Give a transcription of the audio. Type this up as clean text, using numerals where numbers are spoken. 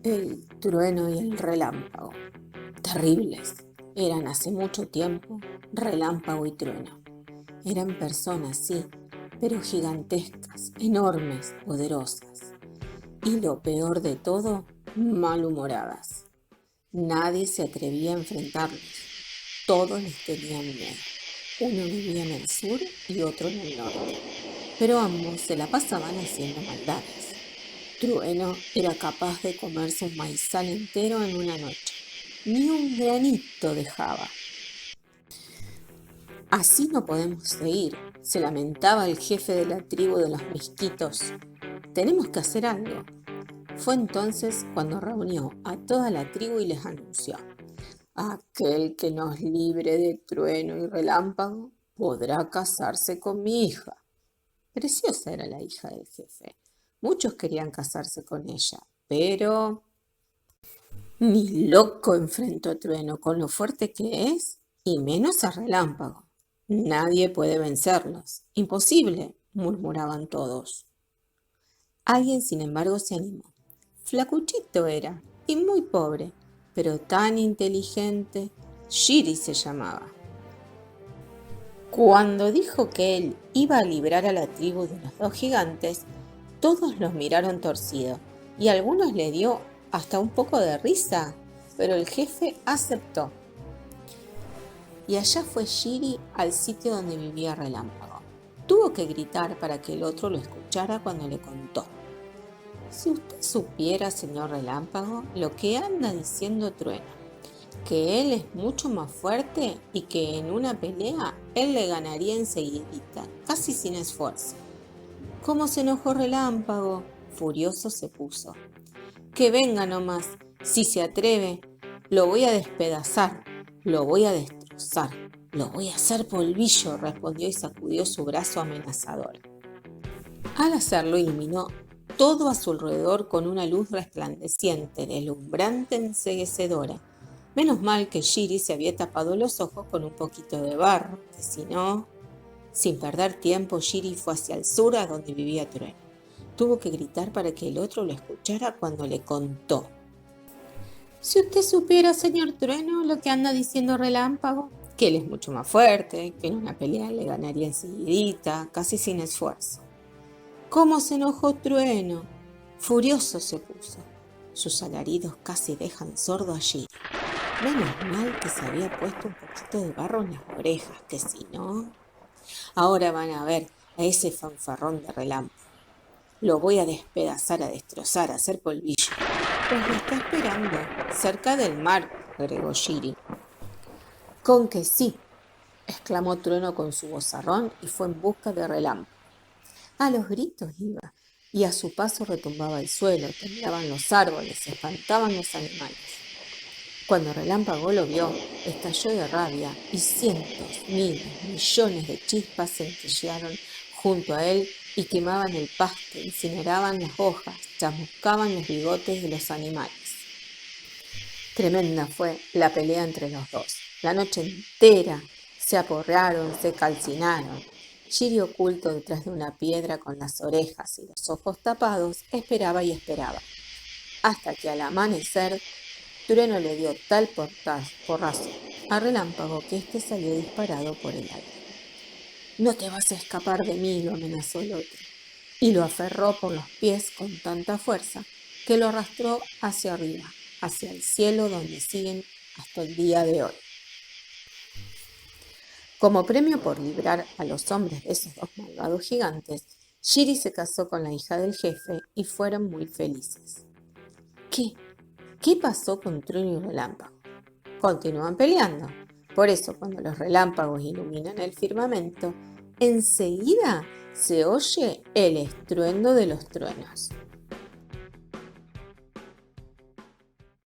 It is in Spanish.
El trueno y el relámpago. Terribles. Eran hace mucho tiempo relámpago y trueno. Eran personas, sí, pero gigantescas, enormes, poderosas. Y lo peor de todo, malhumoradas. Nadie se atrevía a enfrentarlos. Todos les tenían miedo. Uno vivía en el sur y otro en el norte. Pero ambos se la pasaban haciendo maldades. Trueno era capaz de comerse un maizal entero en una noche. Ni un granito dejaba. Así no podemos seguir, se lamentaba el jefe de la tribu de los misquitos. Tenemos que hacer algo. Fue entonces cuando reunió a toda la tribu y les anunció: aquel que nos libre de trueno y relámpago podrá casarse con mi hija. Preciosa era la hija del jefe. Muchos querían casarse con ella, pero ni loco enfrentó a Trueno con lo fuerte que es, y menos a Relámpago. Nadie puede vencerlos. Imposible, murmuraban todos. Alguien, sin embargo, se animó. Flacuchito era, y muy pobre, pero tan inteligente. Shiri se llamaba. Cuando dijo que él iba a librar a la tribu de los dos gigantes, todos los miraron torcido, y a algunos le dio hasta un poco de risa, pero el jefe aceptó. Y allá fue Shiri al sitio donde vivía Relámpago. Tuvo que gritar para que el otro lo escuchara cuando le contó: si usted supiera, señor Relámpago, lo que anda diciendo Trueno, que él es mucho más fuerte y que en una pelea él le ganaría enseguidita, casi sin esfuerzo. ¿Cómo se enojó Relámpago? Furioso se puso. Que venga nomás, si se atreve, lo voy a despedazar, lo voy a destrozar, lo voy a hacer polvillo, respondió y sacudió su brazo amenazador. Al hacerlo iluminó todo a su alrededor con una luz resplandeciente, deslumbrante, enceguecedora. Menos mal que Shiri se había tapado los ojos con un poquito de barro, que si no... Sin perder tiempo, Shiri fue hacia el sur, a donde vivía Trueno. Tuvo que gritar para que el otro lo escuchara cuando le contó: si usted supiera, señor Trueno, lo que anda diciendo Relámpago, que él es mucho más fuerte, que en una pelea le ganaría enseguidita, casi sin esfuerzo. ¿Cómo se enojó Trueno? Furioso se puso. Sus alaridos casi dejan sordo a Shiri. Menos mal que se había puesto un poquito de barro en las orejas, que si no... Ahora van a ver a ese fanfarrón de Relámpago. Lo voy a despedazar, a destrozar, a hacer polvillo. Pues lo está esperando, cerca del mar, agregó Shiri. Con que sí, exclamó Trueno con su vozarrón y fue en busca de Relámpago. A los gritos iba, y a su paso retumbaba el suelo, temblaban los árboles, se espantaban los animales. Cuando Relámpago lo vio, estalló de rabia y cientos, miles, millones de chispas centellearon junto a él y quemaban el pasto, incineraban las hojas, chamuscaban los bigotes de los animales. Tremenda fue la pelea entre los dos. La noche entera se aporrearon, se calcinaron. Shiri, oculto detrás de una piedra con las orejas y los ojos tapados, esperaba y esperaba, hasta que al amanecer Trueno le dio tal porrazo a Relámpago que éste salió disparado por el aire. No te vas a escapar de mí, lo amenazó el otro, y lo aferró por los pies con tanta fuerza que lo arrastró hacia arriba, hacia el cielo, donde siguen hasta el día de hoy. Como premio por librar a los hombres de esos dos malvados gigantes, Shiri se casó con la hija del jefe y fueron muy felices. ¿Qué pasó con Trueno y Relámpago? Continúan peleando. Por eso, cuando los relámpagos iluminan el firmamento, enseguida se oye el estruendo de los truenos.